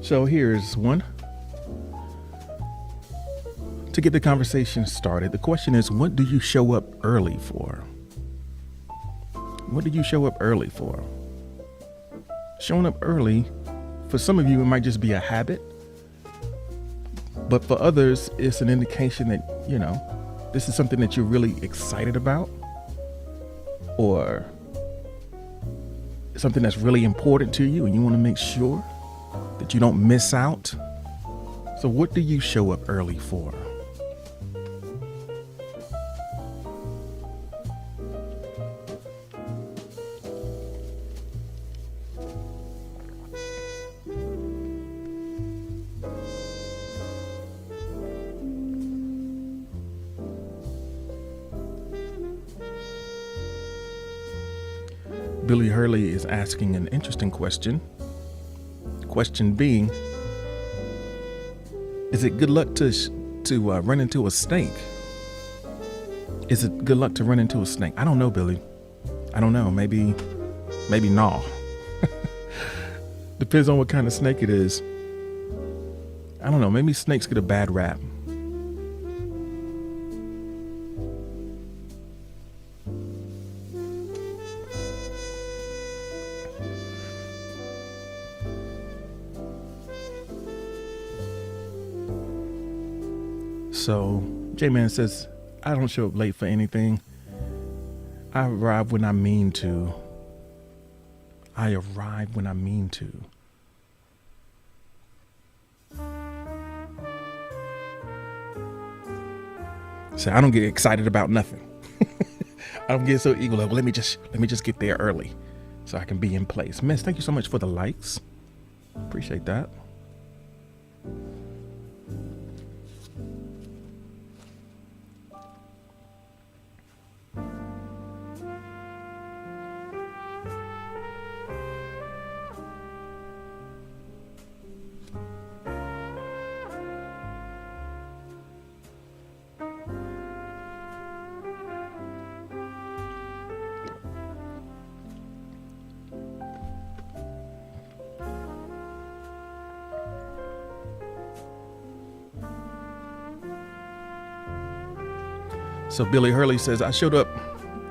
So here's one. To get the conversation started, the question is, what do you show up early for? What do you show up early for? Showing up early, for some of you, it might just be a habit. But for others, it's an indication that, this is something that you're really excited about, or something that's really important to you and you want to make sure that you don't miss out. So what do you show up early for? Billy Hurley is asking an interesting question. Question being, is it good luck to run into a snake? Is it good luck to run into a snake? I don't know, Billy. I don't know. Maybe no. Depends on what kind of snake it is. I don't know. Maybe snakes get a bad rap. So J-Man says, I don't show up late for anything. I arrive when I mean to. So I don't get excited about nothing. I don't get so eager. Like, let me just get there early so I can be in place. Miss, thank you so much for the likes. Appreciate that. So Billy Hurley says, I showed up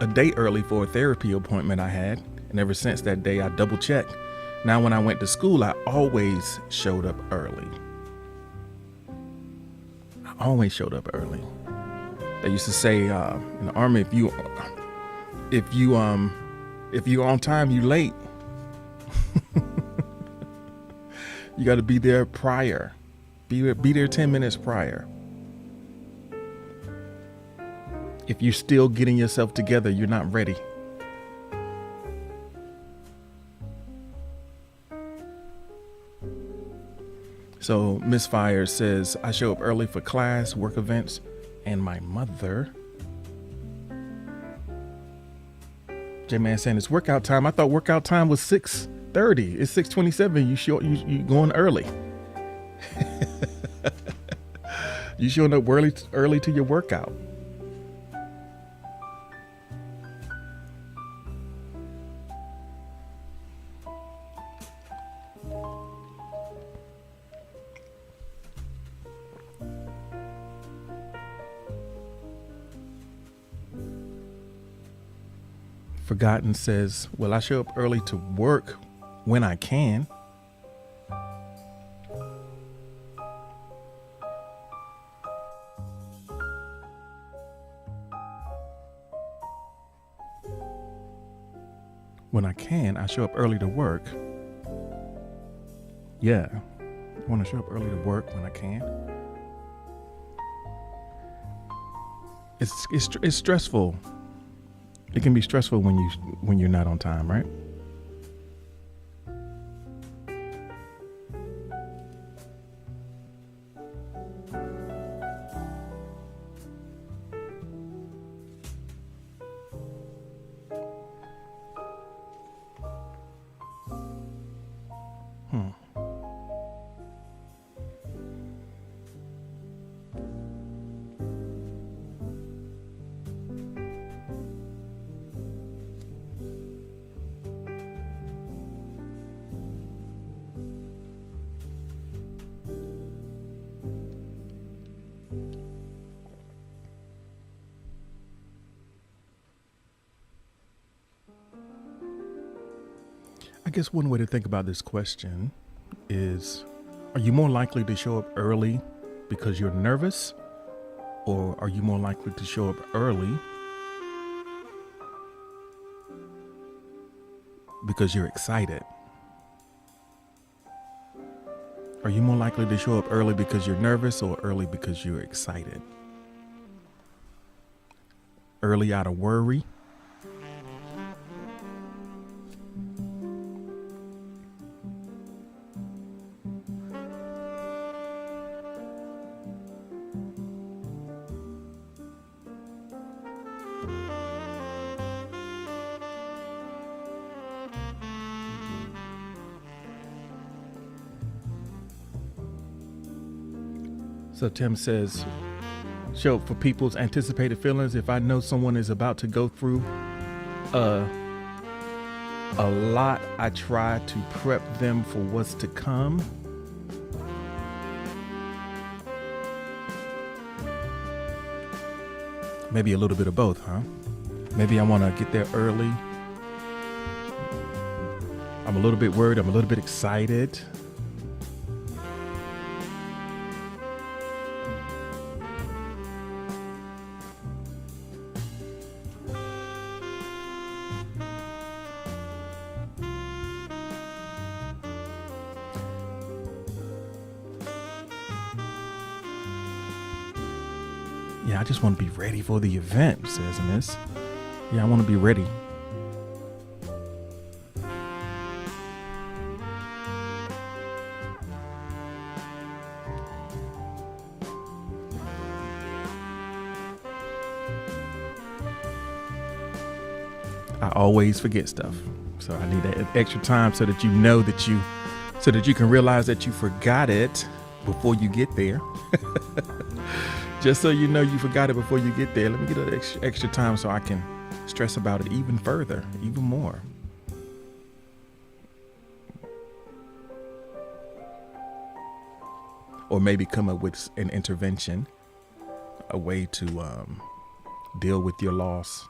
a day early for a therapy appointment I had, and ever since that day I double checked. Now when I went to school, I always showed up early. They used to say in the Army, if you on time, you late. You got to be there prior. Be there 10 minutes prior. If you're still getting yourself together, you're not ready. So Miss Fire says, I show up early for class, work events, and my mother. J-Man saying it's workout time. I thought workout time was 6:30. It's 6:27. You going early. You showing up early to your workout. Forgotten says, well, I show up early to work when I can. When I can, I show up early to work. Yeah, I want to show up early to work when I can. It's stressful. It can be stressful when you're not on time, right? guess one way to think about this question is, are you more likely to show up early because you're nervous, or are you more likely to show up early because you're excited? Are you more likely to show up early because you're nervous, or early because you're excited? Early out of worry? So Tim says, show up for people's anticipated feelings. If I know someone is about to go through a lot, I try to prep them for what's to come. Maybe a little bit of both, huh? Maybe I want to get there early. I'm a little bit worried. I'm a little bit excited. Yeah, I just want to be ready for the event, says Miss. Yeah, I want to be ready. I always forget stuff. So I need that extra time so that you know that so that you can realize that you forgot it before you get there. Just so you know you forgot it before you get there. Let me get an extra time so I can stress about it even further, even more. Or maybe come up with an intervention, a way to deal with your loss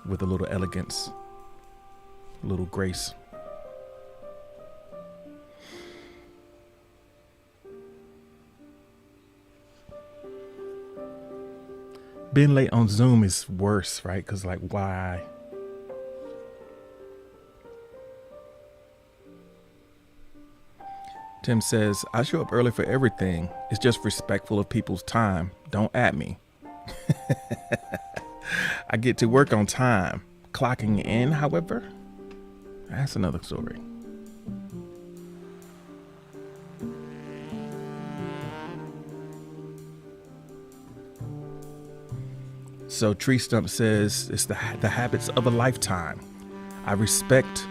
with a little elegance, a little grace. Being late on Zoom is worse, right? Because like, why? Tim says, I show up early for everything. It's just respectful of people's time. Don't at me. I get to work on time. Clocking in, however, that's another story. So Tree Stump says, it's the habits of a lifetime. I respect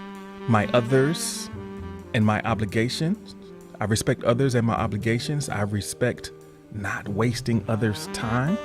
my others and my obligations. I respect others and my obligations. I respect not wasting others' time.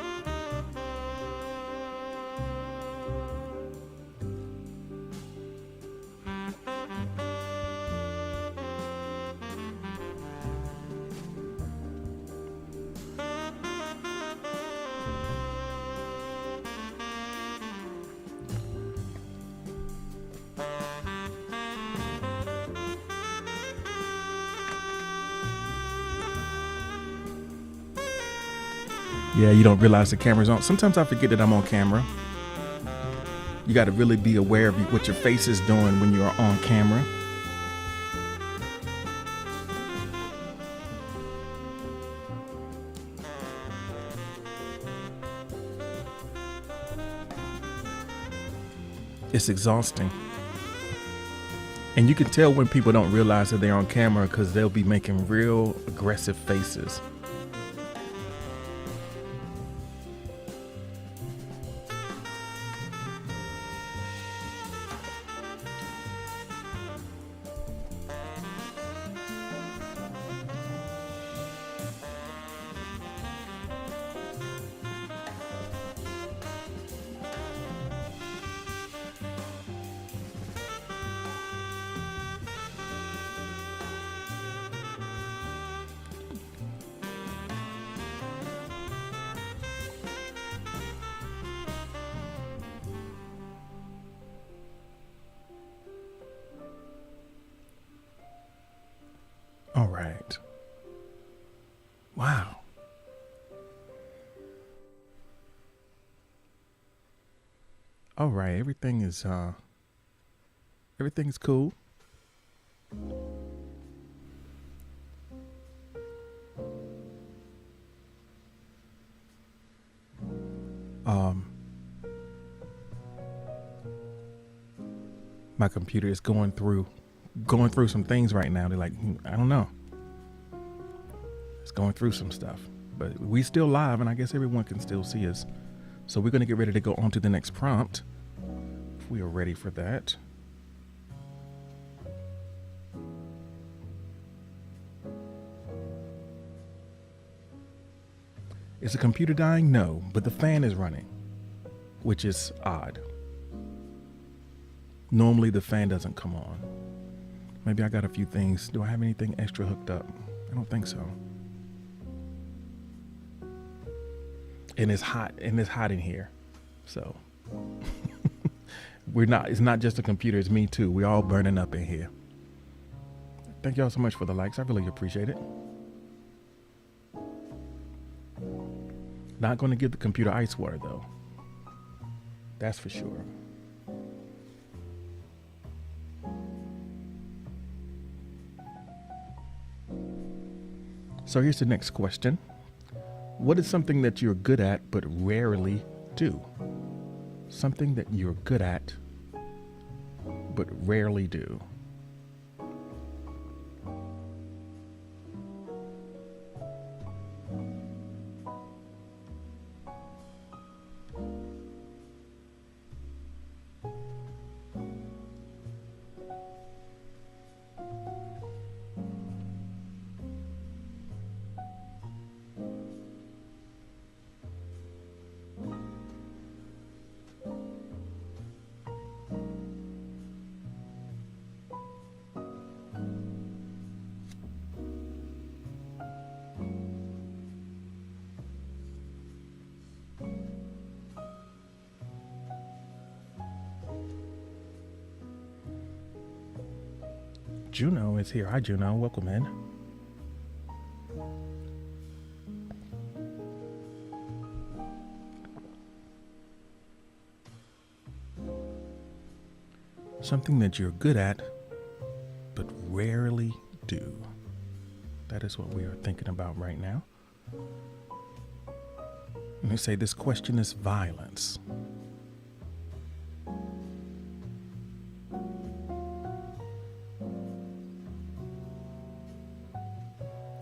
Yeah, you don't realize the camera's on. Sometimes I forget that I'm on camera. You got to really be aware of what your face is doing when you're on camera. It's exhausting. And you can tell when people don't realize that they're on camera because they'll be making real aggressive faces. All right. Wow. All right. Everything's cool. Um, my computer is going through some things right now. They're like, I don't know. It's going through some stuff, but we still live, and I guess everyone can still see us. So we're going to get ready to go on to the next prompt. If we are ready for that. Is the computer dying? No, but the fan is running, which is odd. Normally the fan doesn't come on. Maybe I got a few things. Do I have anything extra hooked up? I don't think so. And it's hot in here. So it's not just a computer, it's me too. We're all burning up in here. Thank y'all so much for the likes. I really appreciate it. Not going to give the computer ice water though. That's for sure. So here's the next question. What is something that you're good at but rarely do? Something that you're good at but rarely do. Juno is here. Hi, Juno. Welcome in. Something that you're good at, but rarely do. That is what we are thinking about right now. Let me say this question is violence.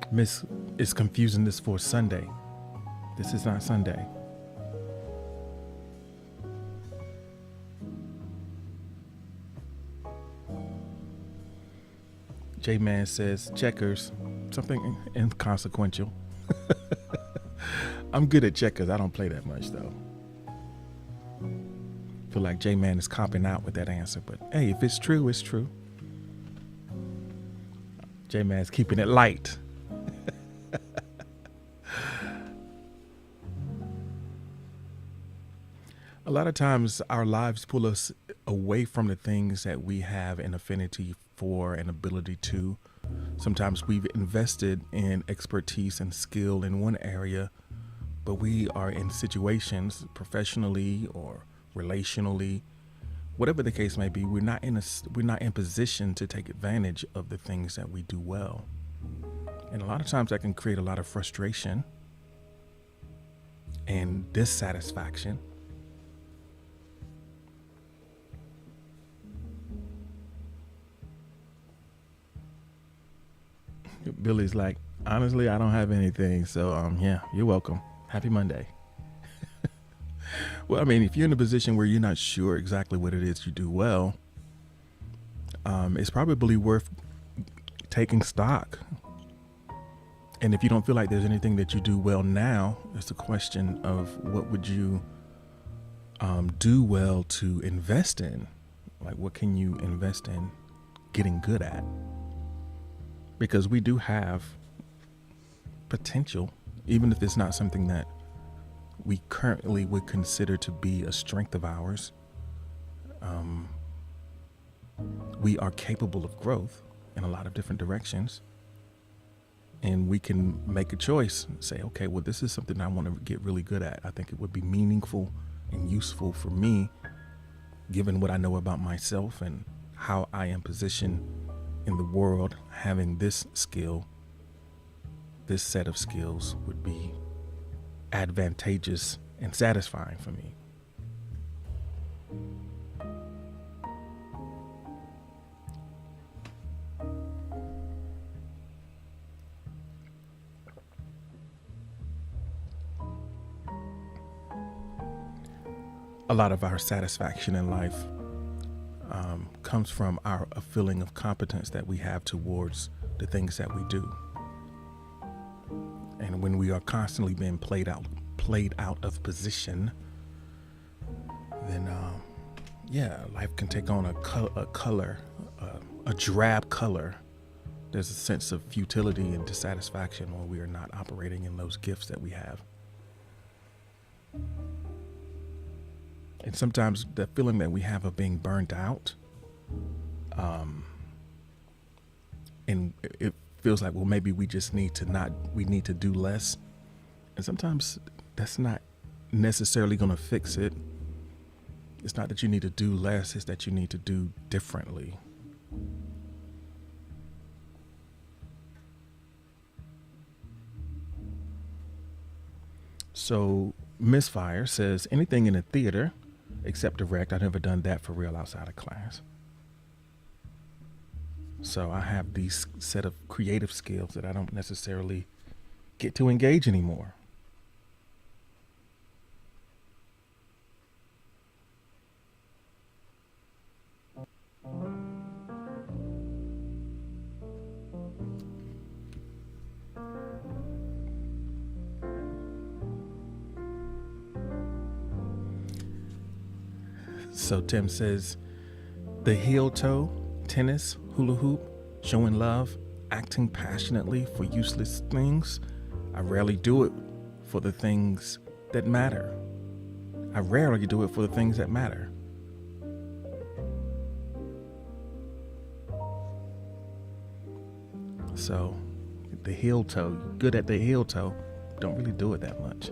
Miss is confusing this for Sunday. This is not Sunday. J-Man says checkers, something inconsequential. I'm good at checkers. I don't play that much though. Feel like J-Man is copping out with that answer, but hey, if it's true, it's true. J-Man's keeping it light. A lot of times our lives pull us away from the things that we have an affinity for and ability to. Sometimes we've invested in expertise and skill in one area, but we are in situations professionally or relationally, whatever the case may be, we're not in position to take advantage of the things that we do well. And a lot of times that can create a lot of frustration and dissatisfaction. Billy's like, honestly, I don't have anything. So, yeah, you're welcome. Happy Monday. Well, I mean, if you're in a position where you're not sure exactly what it is you do well, it's probably worth taking stock. And if you don't feel like there's anything that you do well now, it's a question of what would you do well to invest in? Like, what can you invest in getting good at? Because we do have potential, even if it's not something that we currently would consider to be a strength of ours. We are capable of growth in a lot of different directions. And we can make a choice and say, okay, well, this is something I want to get really good at. I think it would be meaningful and useful for me, given what I know about myself and how I am positioned in the world. Having this skill, this set of skills would be advantageous and satisfying for me. A lot of our satisfaction in life comes from a feeling of competence that we have towards the things that we do. And when we are constantly being played out of position, then life can take on a drab color. There's a sense of futility and dissatisfaction when we are not operating in those gifts that we have. And sometimes the feeling that we have of being burned out, and it feels like, well, maybe we just need to do less. And sometimes that's not necessarily going to fix it. It's not that you need to do less, it's that you need to do differently. So Misfire says, anything in the theater except direct. I've never done that for real outside of class. So I have these set of creative skills that I don't necessarily get to engage anymore. So Tim says, the heel toe, tennis, hula hoop, showing love, acting passionately for useless things. I rarely do it for the things that matter. So the heel toe, good at the heel toe, don't really do it that much.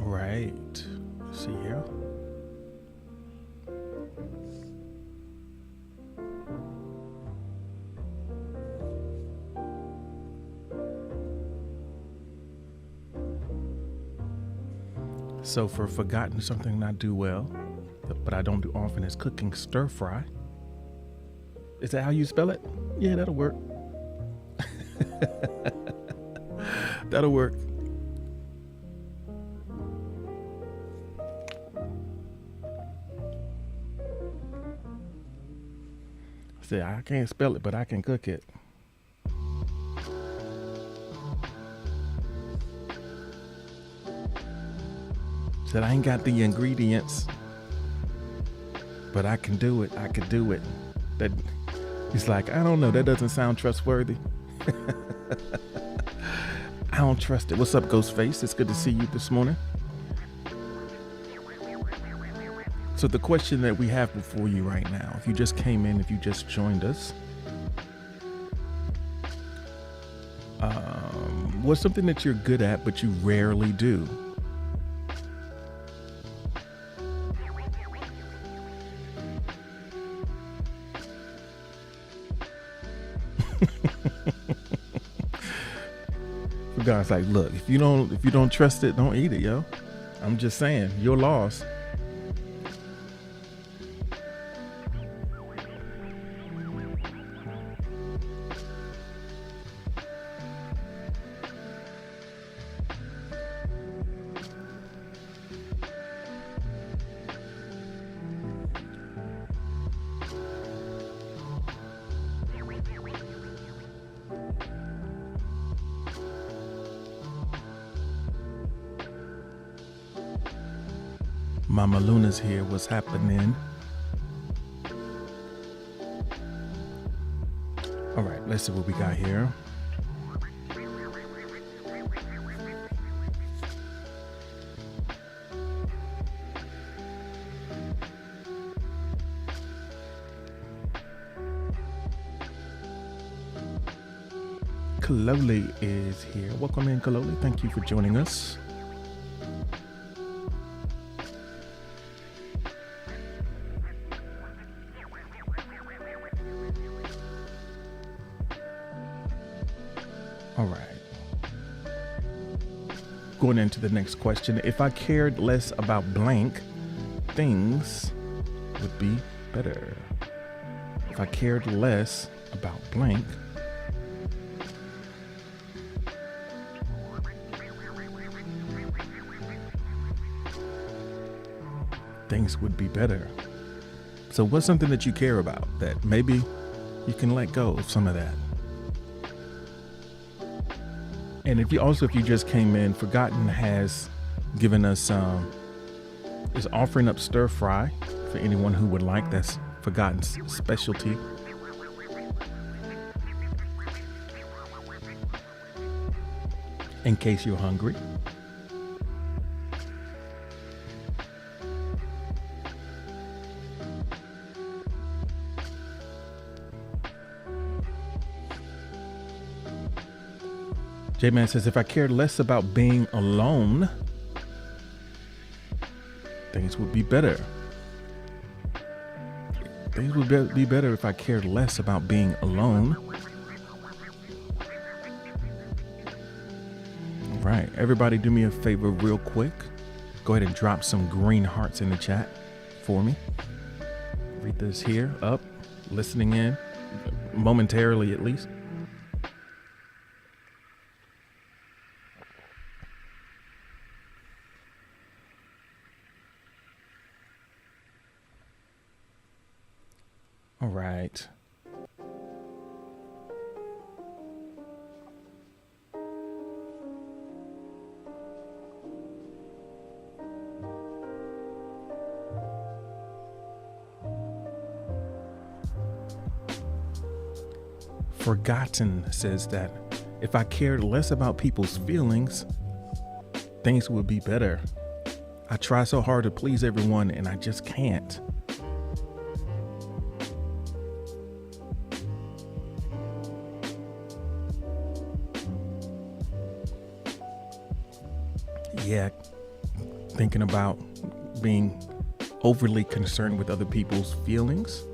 Right. Let's see here. So for forgotten, something I do well, but I don't do often, is cooking stir fry. Is that how you spell it? Yeah, that'll work. That'll work. See, I can't spell it, but I can cook it. Said I ain't got the ingredients, but I can do it. I could do it. That he's like, I don't know. That doesn't sound trustworthy. I don't trust it. What's up, Ghostface? It's good to see you this morning. So the question that we have before you right now, if you just came in, if you just joined us, what's something that you're good at but you rarely do? God's like, look, if you don't trust it, don't eat it, yo. I'm just saying, your loss. Mama Luna's here. What's happening? All right, let's see what we got here. Kaloli is here. Welcome in, Kaloli. Thank you for joining us. All right. Going into the next question. If I cared less about blank, things would be better. If I cared less about blank, things would be better. So what's something that you care about that maybe you can let go of some of that? And if you just came in, Forgotten has given us is offering up stir fry for anyone who would like. That's Forgotten's specialty. In case you're hungry. J-Man says, if I cared less about being alone, things would be better. Things would be better if I cared less about being alone. All right, everybody do me a favor real quick. Go ahead and drop some green hearts in the chat for me. Read this here up, listening in, momentarily at least. All right. Forgotten says that if I cared less about people's feelings, things would be better. I try so hard to please everyone and I just can't. Yeah, thinking about being overly concerned with other people's feelings.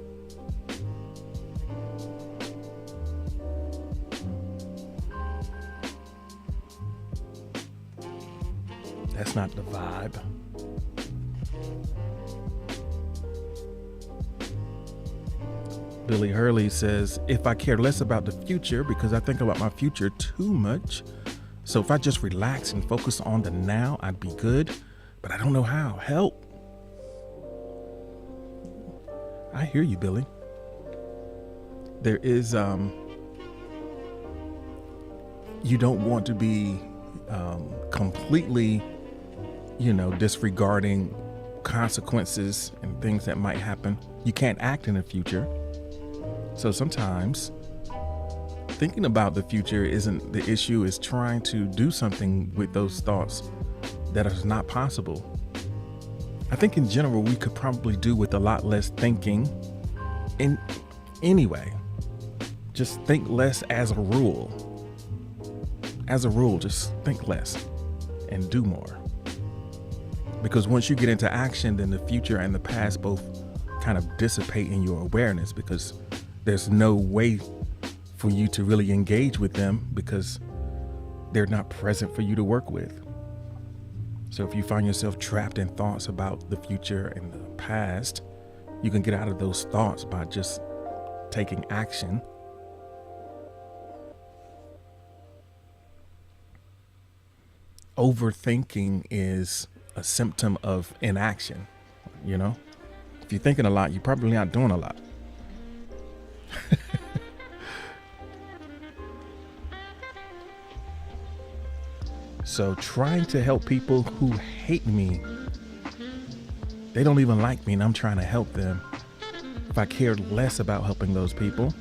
That's not the vibe. Billy Hurley says, if I care less about the future because I think about my future too much, so if I just relax and focus on the now, I'd be good, but I don't know how. Help. I hear you, Billy. There is, you don't want to be completely, disregarding consequences and things that might happen. You can't act in the future. So sometimes thinking about the future isn't the issue, is trying to do something with those thoughts that is not possible. I think in general, we could probably do with a lot less thinking in anyway. Just think less as a rule. As a rule, just think less and do more. Because once you get into action, then the future and the past both kind of dissipate in your awareness, because there's no way for you to really engage with them because they're not present for you to work with. So if you find yourself trapped in thoughts about the future and the past, you can get out of those thoughts by just taking action. Overthinking is a symptom of inaction. You know, if you're thinking a lot, you're probably not doing a lot. So trying to help people who hate me, they don't even like me and I'm trying to help them. If I cared less about helping those people,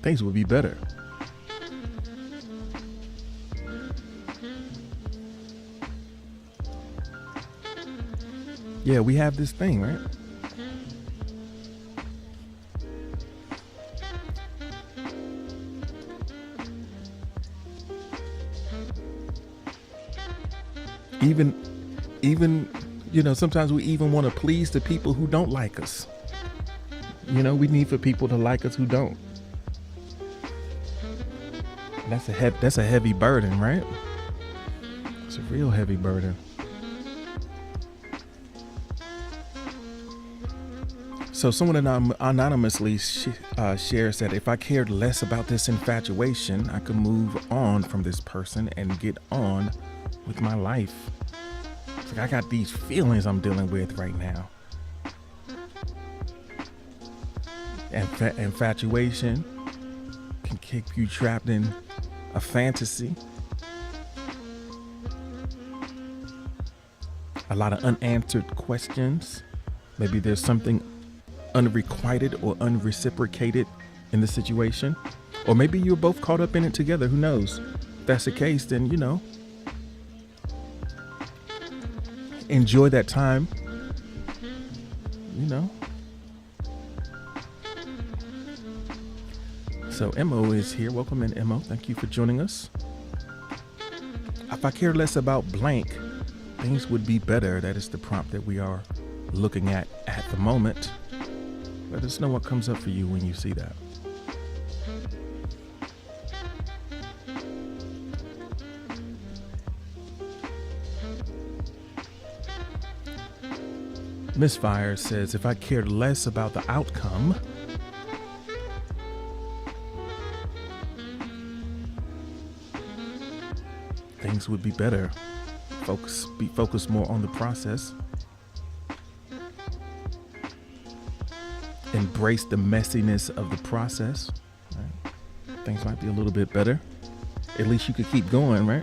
things would be better. Yeah, we have this thing, right? Even, you know, sometimes we even want to please the people who don't like us. You know, we need for people to like us who don't. That's a heavy burden, right? It's a real heavy burden. So someone anonymously shares that if I cared less about this infatuation, I could move on from this person and get on with my life. It's like I got these feelings I'm dealing with right now. And infatuation can keep you trapped in a fantasy. A lot of unanswered questions. Maybe there's something unrequited or unreciprocated in the situation. Or maybe you're both caught up in it together. Who knows? If that's the case, then, you know, enjoy that time. You know. So Mo is here. Welcome in, Mo. Thank you for joining us. If I cared less about blank, things would be better. That is the prompt that we are looking at the moment. Let us know what comes up for you when you see that. Misfire says, if I cared less about the outcome, things would be better. Be focused more on the process. Embrace the messiness of the process. Right? Things might be a little bit better. At least you could keep going, right?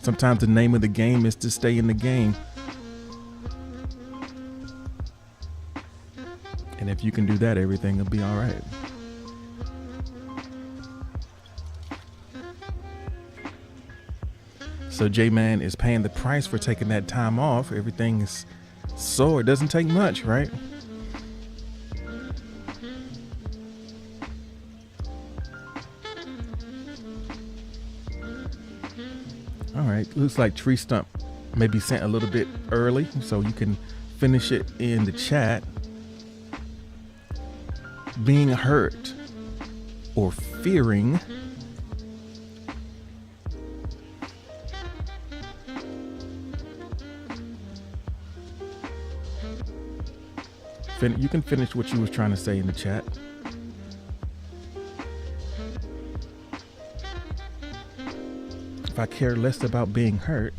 Sometimes the name of the game is to stay in the game. And if you can do that, everything will be all right. So J-Man is paying the price for taking that time off. Everything is so it doesn't take much, right? All right, looks like Tree Stump may be sent a little bit early, so you can finish it in the chat. Being hurt or fearing you can finish what you was trying to say in the chat. If I care less about being hurt,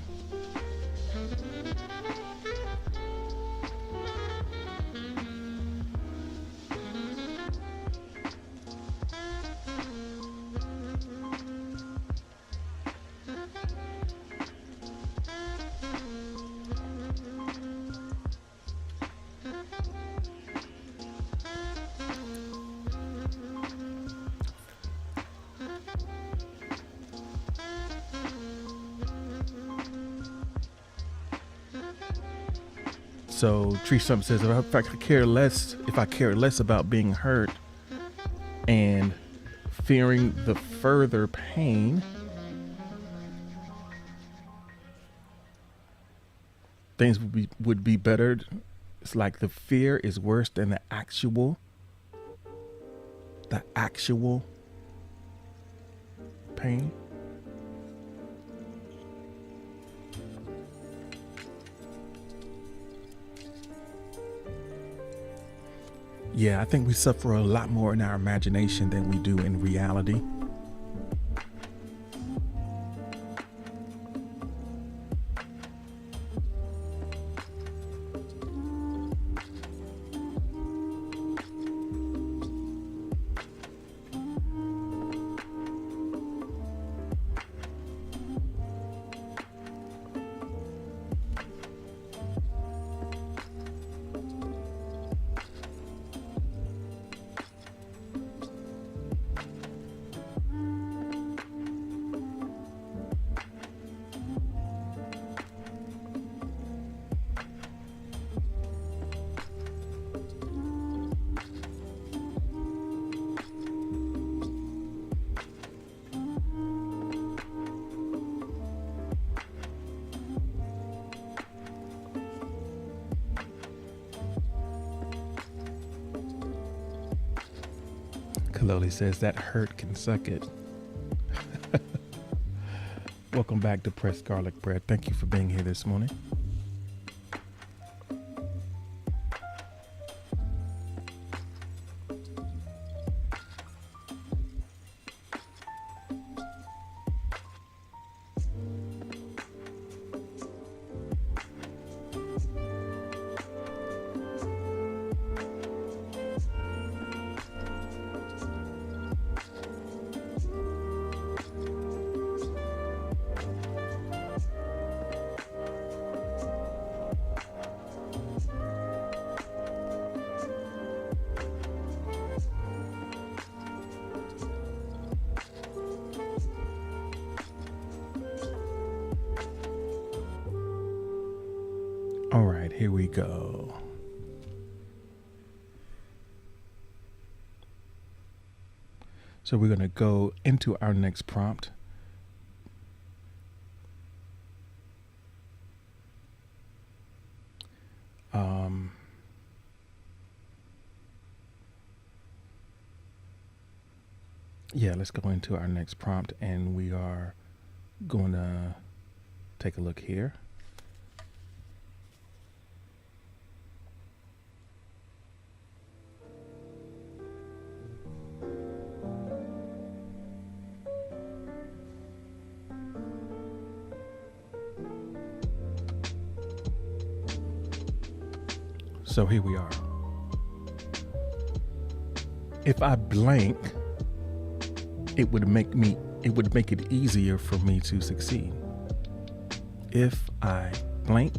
So Tree Stump says, if I care less about being hurt and fearing the further pain, things would be better. It's like the fear is worse than the actual pain. Yeah, I think we suffer a lot more in our imagination than we do in reality. Kaloli says that hurt can suck it. Welcome back to Pressed Garlic Bread. Thank you for being here this morning. All right, here we go. So we're going to go into our next prompt. Let's go into our next prompt, and we are going to take a look here. So here we are. If I blank, it would make it easier for me to succeed. If I blank,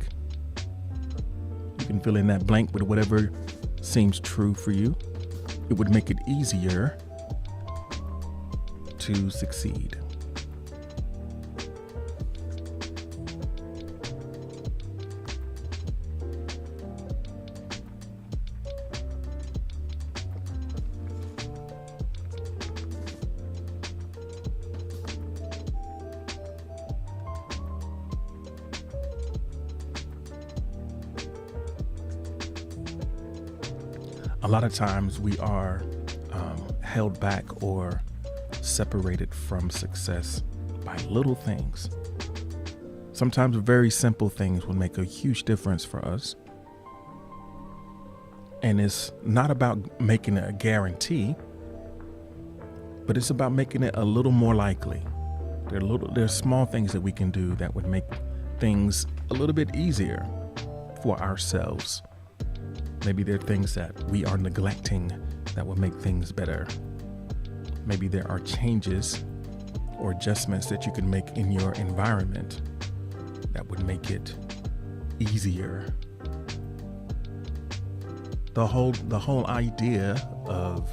you can fill in that blank with whatever seems true for you. It would make it easier to succeed. A lot of times we are held back or separated from success by little things. Sometimes very simple things will make a huge difference for us. And it's not about making it a guarantee, but it's about making it a little more likely. There are small things that we can do that would make things a little bit easier for ourselves. Maybe there are things that we are neglecting that will make things better. Maybe there are changes or adjustments that you can make in your environment that would make it easier. The whole idea of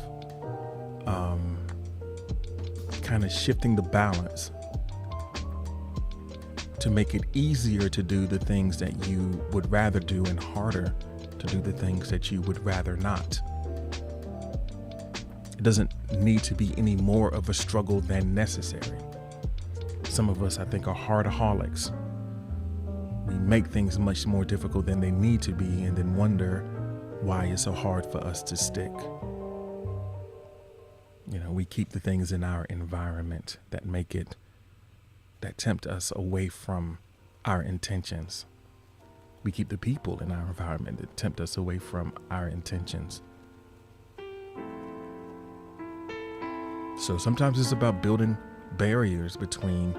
kind of shifting the balance to make it easier to do the things that you would rather do and harder to do the things that you would rather not. It doesn't need to be any more of a struggle than necessary. Some of us, I think, are hardaholics. We make things much more difficult than they need to be and then wonder why it's so hard for us to stick. We keep the things in our environment that tempt us away from our intentions. We keep the people in our environment that tempt us away from our intentions. So sometimes it's about building barriers between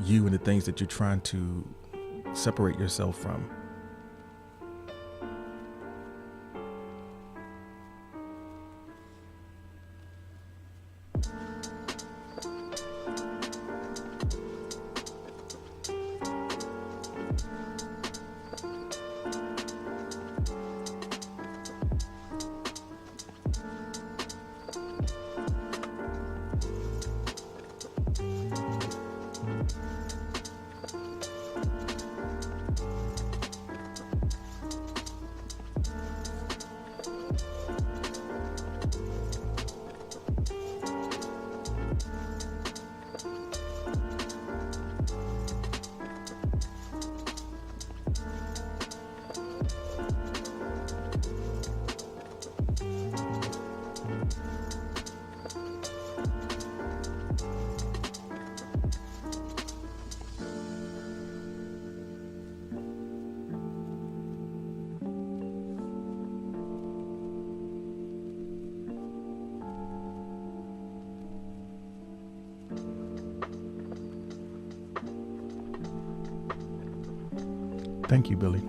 you and the things that you're trying to separate yourself from. Thank you, Billy.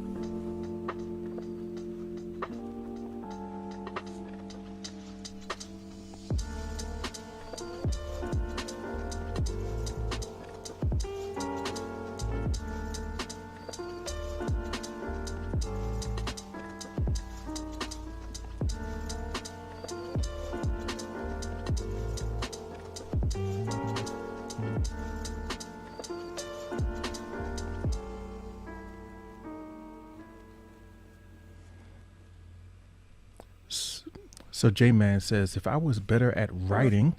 So J-Man says, if I was better at writing,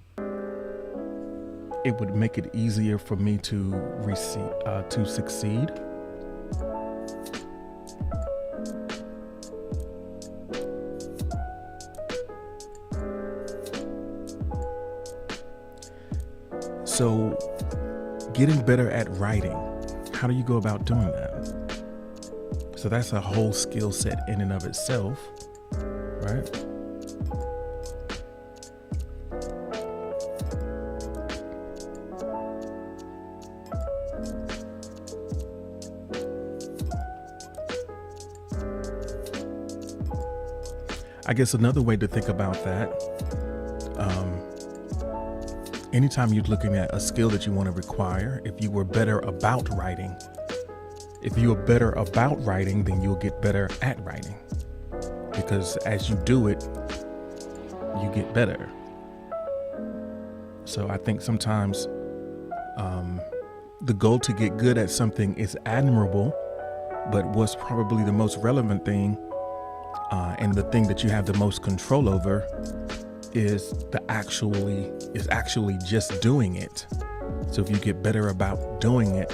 it would make it easier for me to succeed. So getting better at writing, how do you go about doing that? So that's a whole skill set in and of itself, right? I guess another way to think about that, anytime you're looking at a skill that you want to acquire, if you were better about writing, then you'll get better at writing. Because as you do it, you get better. So I think sometimes the goal to get good at something is admirable, but what's probably the most relevant thing and the thing that you have the most control over is actually just doing it. So if you get better about doing it,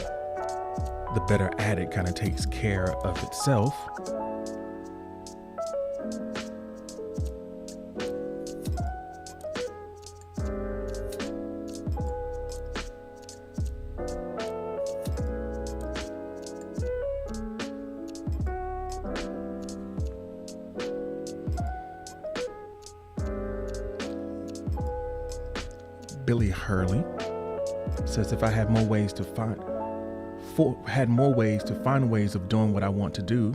the better at it kind of takes care of itself. Billy Hurley says, if I had more ways to find ways of doing what I want to do,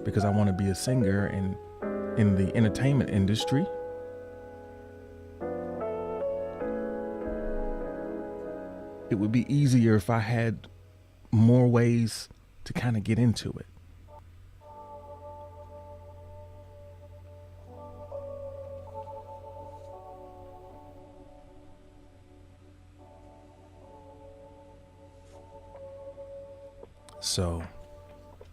because I want to be a singer in the entertainment industry, it would be easier if I had more ways to kind of get into it. So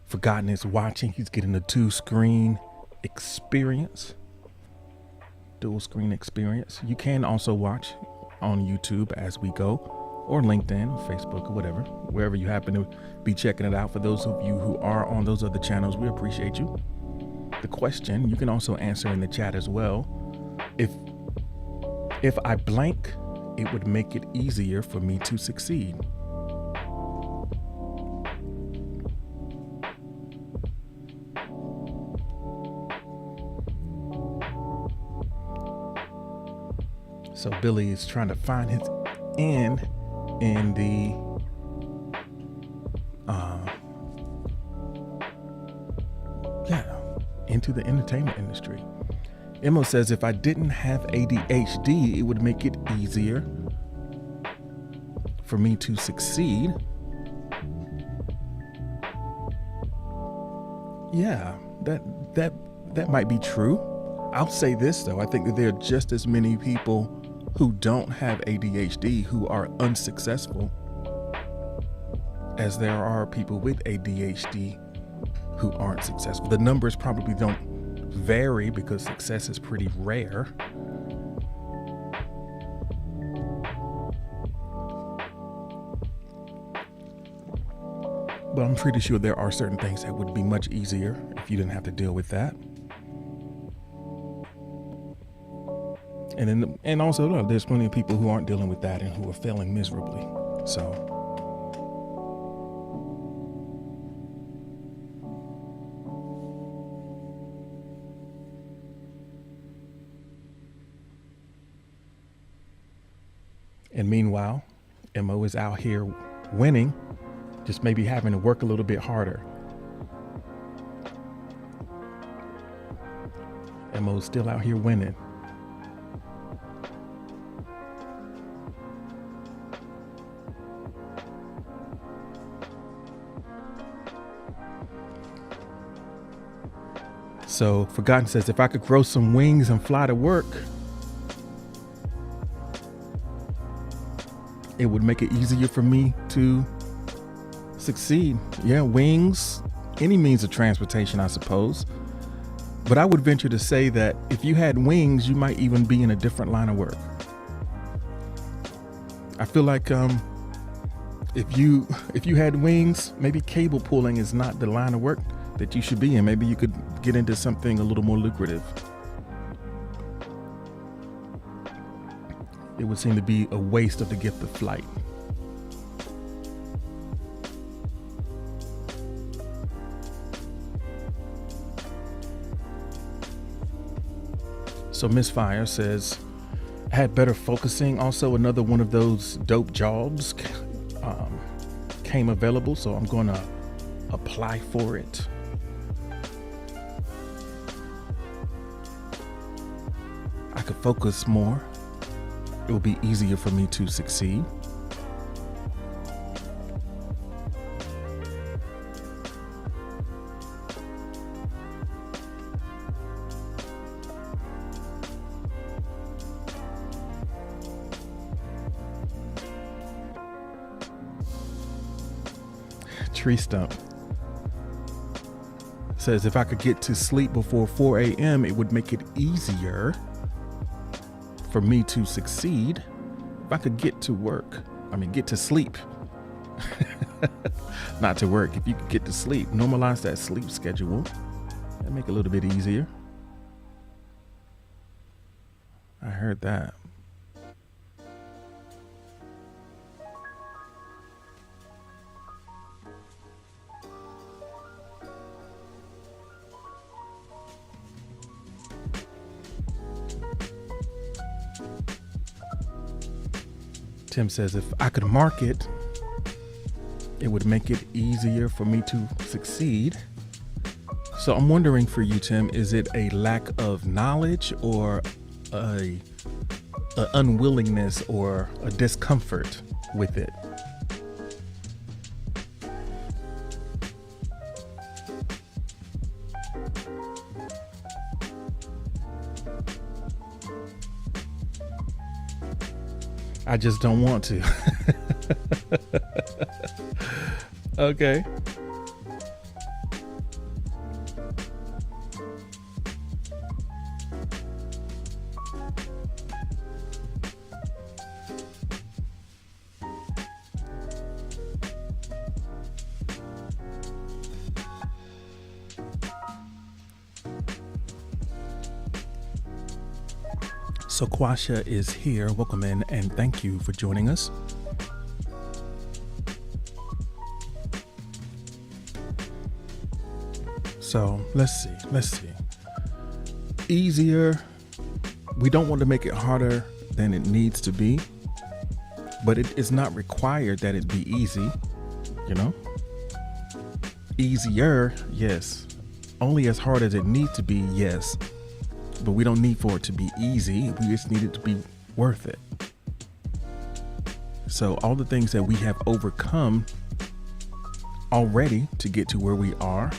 Forgotten is watching. He's getting a dual screen experience. You can also watch on YouTube as we go, or LinkedIn, or Facebook, or whatever, wherever you happen to be checking it out. For those of you who are on those other channels, we appreciate you. The question you can also answer in the chat as well. If I blank, it would make it easier for me to succeed. So Billy is trying to find his in the into the entertainment industry. Emma says, if I didn't have ADHD, it would make it easier for me to succeed. Yeah, that might be true. I'll say this though, I think that there are just as many people who don't have ADHD who are unsuccessful as there are people with ADHD who aren't successful. The numbers probably don't vary because success is pretty rare. But I'm pretty sure there are certain things that would be much easier if you didn't have to deal with that. And also, there's plenty of people who aren't dealing with that and who are failing miserably. So. And meanwhile, Mo is out here winning, just maybe having to work a little bit harder. Mo's still out here winning. So Forgotten says, if I could grow some wings and fly to work, it would make it easier for me to succeed. Yeah, wings, any means of transportation, I suppose. But I would venture to say that if you had wings, you might even be in a different line of work. I feel like if you had wings, maybe cable pulling is not the line of work that you should be in. Maybe you could get into something a little more lucrative. It would seem to be a waste of the gift of flight. So Miss Fire says, I had better focusing. Also, another one of those dope jobs came available, so I'm going to apply for it. I could focus more. It will be easier for me to succeed. Tree Stump says, if I could get to sleep before 4 a.m., it would make it easier for me to succeed. If I could get to sleep, not to work. If you could get to sleep, normalize that sleep schedule, and make it a little bit easier. I heard that. Tim says, if I could market, it would make it easier for me to succeed. So I'm wondering for you, Tim, is it a lack of knowledge or a unwillingness or a discomfort with it? I just don't want to. Okay. So Quasha is here. Welcome in and thank you for joining us. So let's see. Easier. We don't want to make it harder than it needs to be, but it is not required that it be easy, you know? Easier, yes. Only as hard as it needs to be, yes. But we don't need for it to be easy. We just need it to be worth it. So all the things that we have overcome already to get to where we are,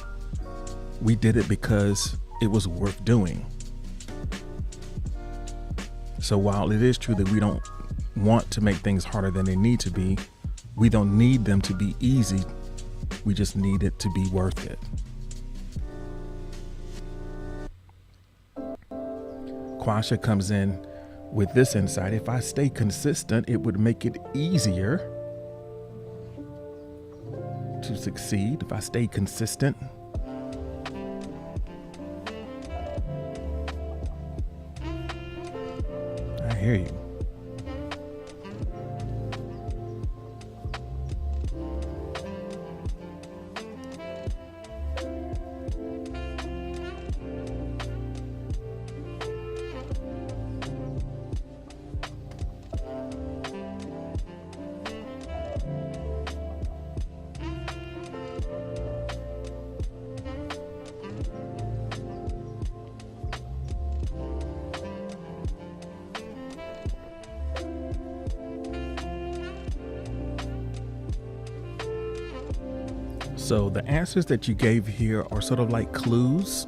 we did it because it was worth doing. So while it is true that we don't want to make things harder than they need to be, we don't need them to be easy. We just need it to be worth it. Quasha comes in with this insight. If I stay consistent, it would make it easier to succeed. If I stay consistent, I hear you. So the answers that you gave here are sort of like clues,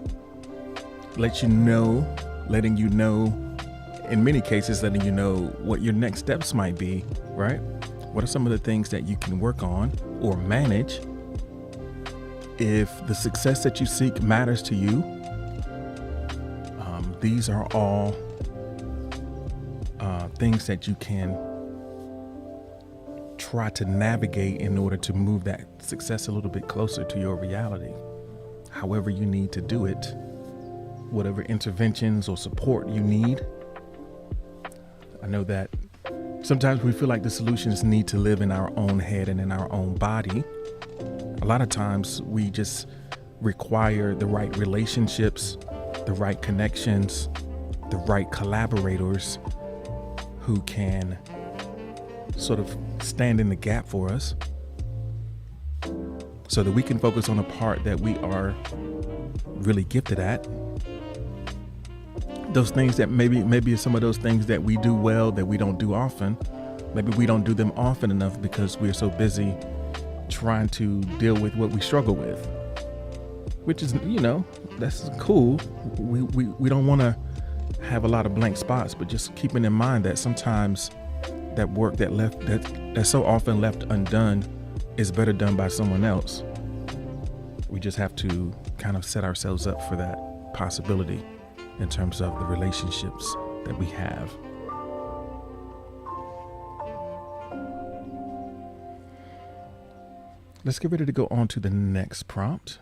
letting you know, in many cases, letting you know what your next steps might be, right? What are some of the things that you can work on or manage if the success that you seek matters to you? These are all things that you can try to navigate in order to move that success a little bit closer to your reality. However you need to do it, whatever interventions or support you need. I know that sometimes we feel like the solutions need to live in our own head and in our own body. A lot of times we just require the right relationships, the right connections, the right collaborators who can sort of stand in the gap for us so that we can focus on a part that we are really gifted at. Those things that maybe some of those things that we do well that we don't do often. Maybe we don't do them often enough because we're so busy trying to deal with what we struggle with, which is, that's cool. We don't want to have a lot of blank spots, but just keeping in mind that sometimes that work that's so often left undone is better done by someone else. We just have to kind of set ourselves up for that possibility in terms of the relationships that we have. Let's get ready to go on to the next prompt.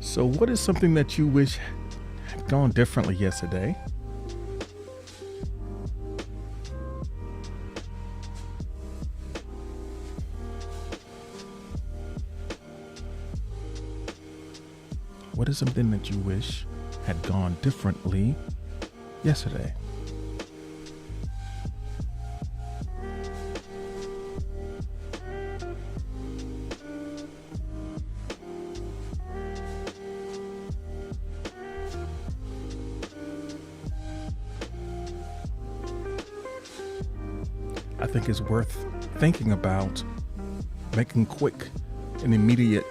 So what is something that you wish had gone differently yesterday? What is something that you wish had gone differently yesterday? I think it's worth thinking about making quick and immediate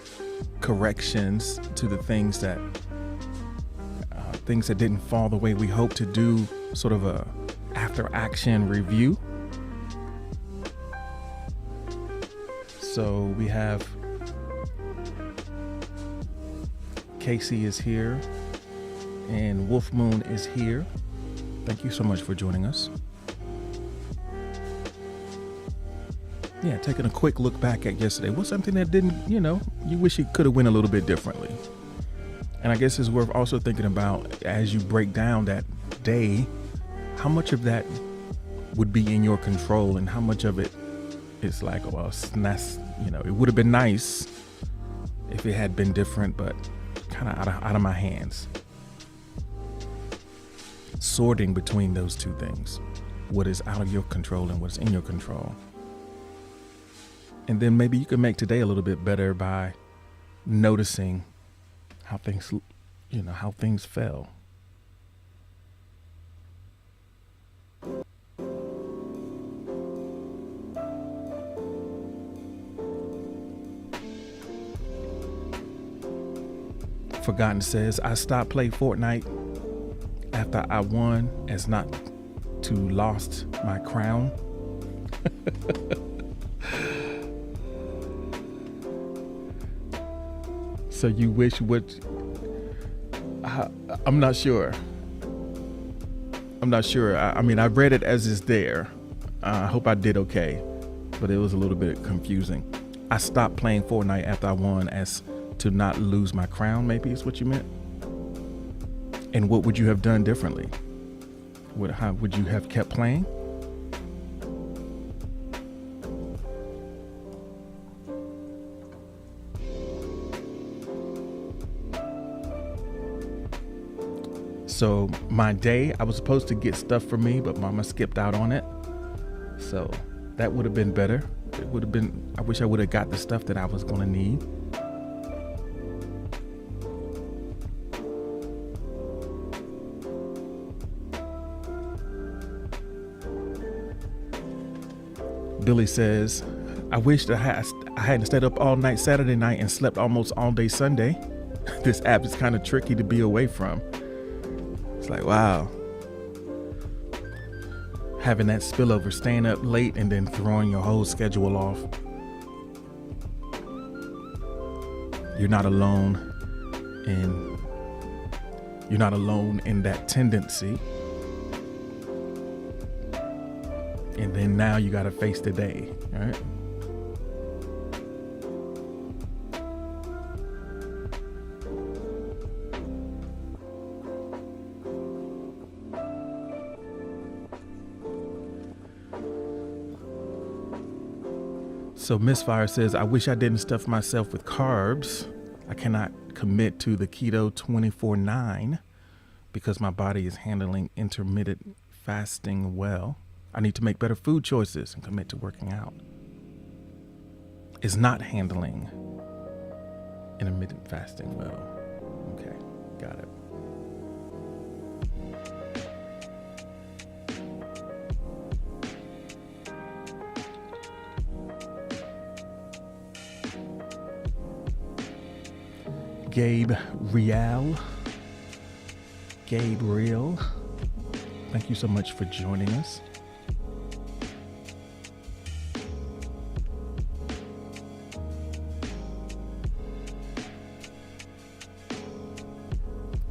corrections to the things that didn't fall the way we hoped to do, sort of a after action review. So we have Casey is here and Wolf Moon is here. Thank you so much for joining us. Yeah, taking a quick look back at yesterday. What's something that didn't, you wish it could have went a little bit differently? And I guess it's worth also thinking about, as you break down that day, how much of that would be in your control and how much of it is like, well, that's, it would have been nice if it had been different, but kind of out of my hands. Sorting between those two things, what is out of your control and what's in your control. And then maybe you can make today a little bit better by noticing how things, how things fell. Forgotten says, I stopped playing Fortnite after I won as not to lost my crown. So you wish I'm not sure. I mean, I read it as is there. I hope I did okay, but it was a little bit confusing. I stopped playing Fortnite after I won as to not lose my crown, maybe is what you meant. And what would you have done differently? How would you have kept playing? So my day, I was supposed to get stuff for me, but mama skipped out on it. So that would have been better. It would have been, I wish I would have got the stuff that I was going to need. Billy says, I wish that I hadn't stayed up all night Saturday night and slept almost all day Sunday. This app is kind of tricky to be away from. It's like, wow. Having that spillover, staying up late and then throwing your whole schedule off. You're not alone in that tendency. And then now you got to face the day, right? So Misfire says, I wish I didn't stuff myself with carbs. I cannot commit to the keto 24/9 because my body is handling intermittent fasting well. I need to make better food choices and commit to working out. Is not handling intermittent fasting well. Okay, got it. Gabriel, thank you so much for joining us.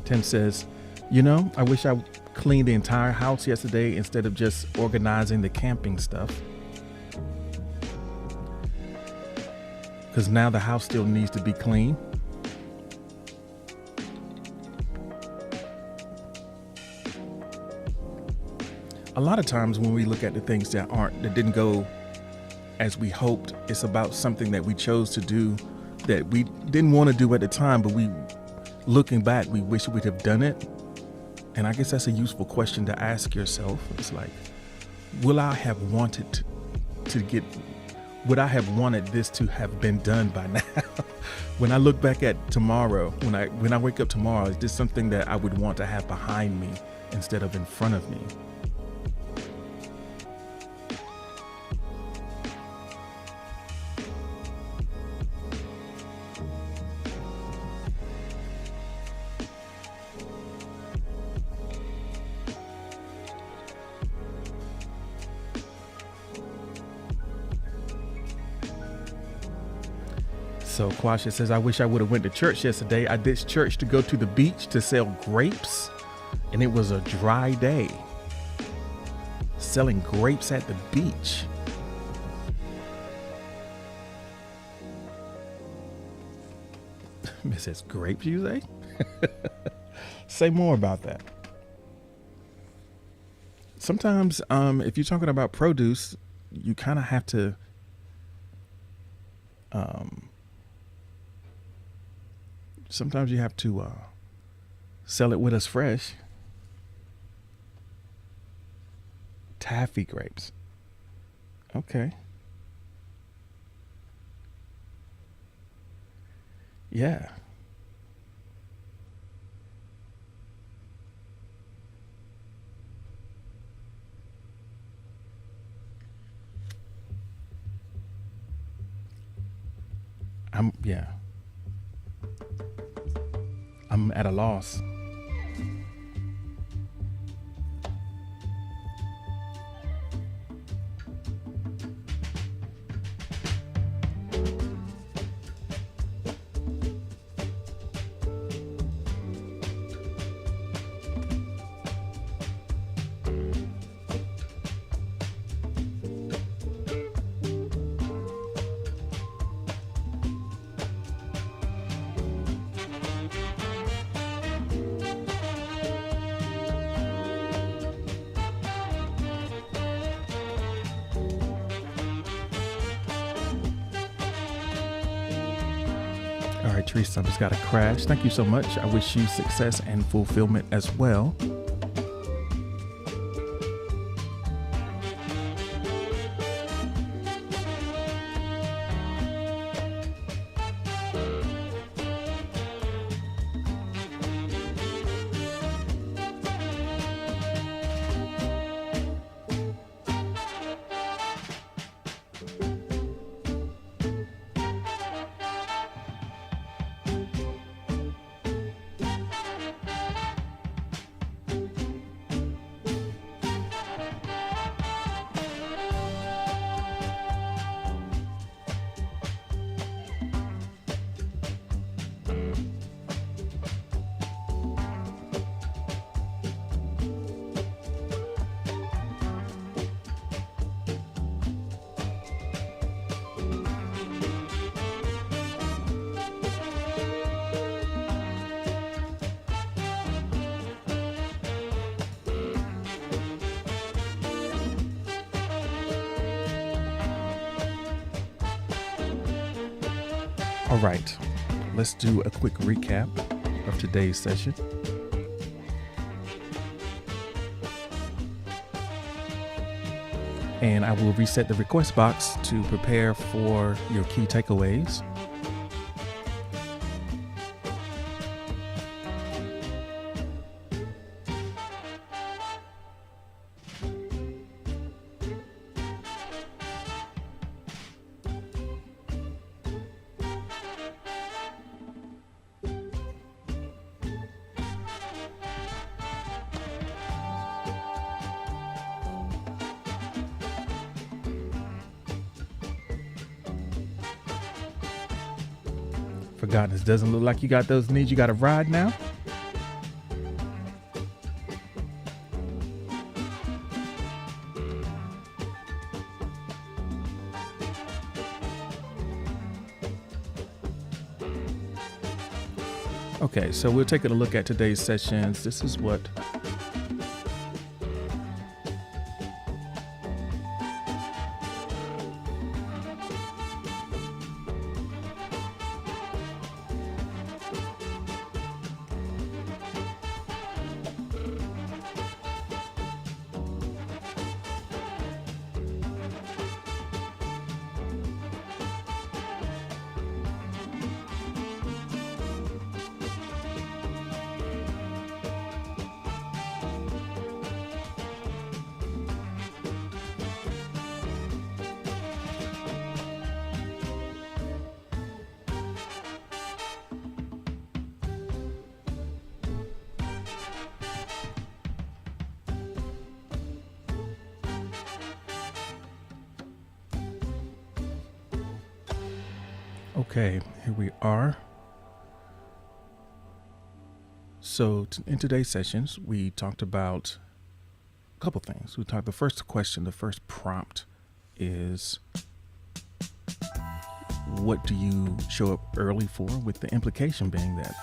Tim says, I wish I cleaned the entire house yesterday instead of just organizing the camping stuff. Because now the house still needs to be clean. A lot of times when we look at the things that didn't go as we hoped, it's about something that we chose to do that we didn't want to do at the time, but looking back, we wish we'd have done it. And I guess that's a useful question to ask yourself. It's like, would I have wanted this to have been done by now? When I look back at tomorrow, when I wake up tomorrow, is this something that I would want to have behind me instead of in front of me? So Quasha says, I wish I would have went to church yesterday. I ditched church to go to the beach to sell grapes, and it was a dry day. Selling grapes at the beach. Mrs. Grapes, you say? Say more about that. Sometimes, if you're talking about produce, you kind of have to sometimes you have to sell it with us fresh. Taffy grapes. Okay. Yeah. I'm at a loss. All right, Teresa, I just got a crash. Thank you so much. I wish you success and fulfillment as well. All right, let's do a quick recap of today's session. And I will reset the request box to prepare for your key takeaways. Forgotten, it doesn't look like you got those needs. You got a ride now? Okay, so we're taking a look at today's sessions. This is what Okay, here we are. So in today's sessions, we talked about a couple things. The first question, the first prompt is, what do you show up early for? With the implication being that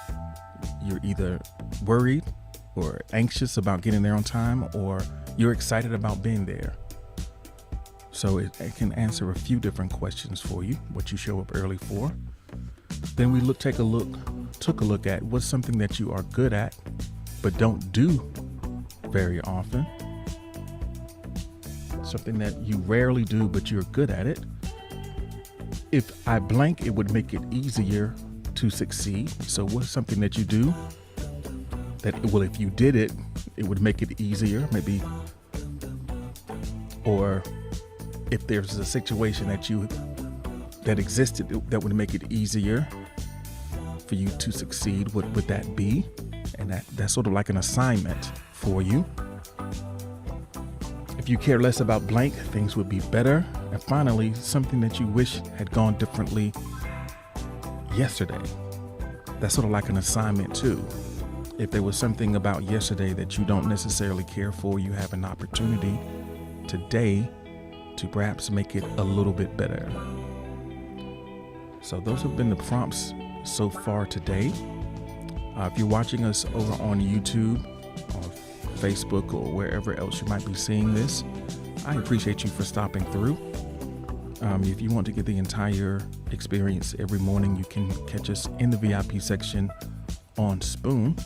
you're either worried or anxious about getting there on time, or you're excited about being there. So it can answer a few different questions for you, what you show up early for. Then we took a look at what's something that you are good at, but don't do very often. Something that you rarely do, but you're good at it. If I blank, it would make it easier to succeed. So what's something that you do that, well, if you did it, it would make it easier, maybe. Or if there's a situation that existed that would make it easier for you to succeed, what would that be? And that's sort of like an assignment for you. If you care less about blank, things would be better. And finally, something that you wish had gone differently yesterday. That's sort of like an assignment too. If there was something about yesterday that you don't necessarily care for, you have an opportunity today to perhaps make it a little bit better. So those have been the prompts so far today. If you're watching us over on YouTube or Facebook or wherever else you might be seeing this, I appreciate you for stopping through. If you want to get the entire experience every morning, you can catch us in the VIP section on Spoon.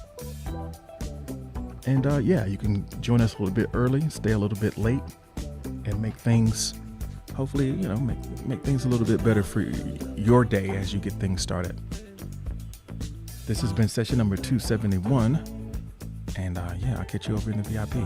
And you can join us a little bit early, stay a little bit late, and make things, hopefully, make things a little bit better for your day as you get things started. This has been session number 271. And I'll catch you over in the VIP.